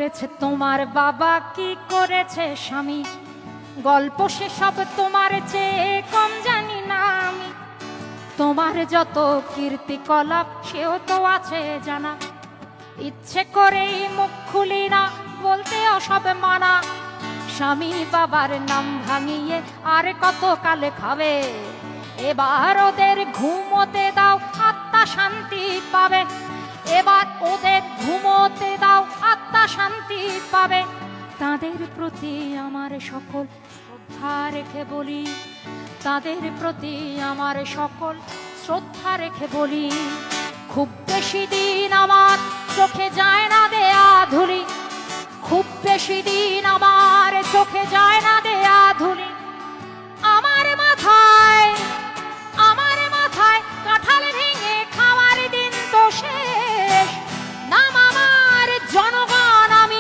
করেছে তোমার বাবা, কি করেছে স্বামী, গল্প সেসব তোমার চেয়ে কম জানি না আমি। তোমার যত কীর্তিকলাপ সেও তো আছে জানা, ইচ্ছে করেই মুখ খুলি না, বলতে অসব মানা। স্বামী বাবার নাম ভাঙিয়ে আর কত কালে খাবে, এবার ওদের ঘুমোতে দাও, আত্মা শান্তি পাবে। এবার ওদের ঘুমোতে দাও, আত্মা শান্তি পাবে। তাদের প্রতি আমার সকল শ্রদ্ধা রেখে বলি, তাদের প্রতি আমার সকল শ্রদ্ধা রেখে বলি, খুব বেশি দিন আমার চোখে যায় না দেয়া ধুলি।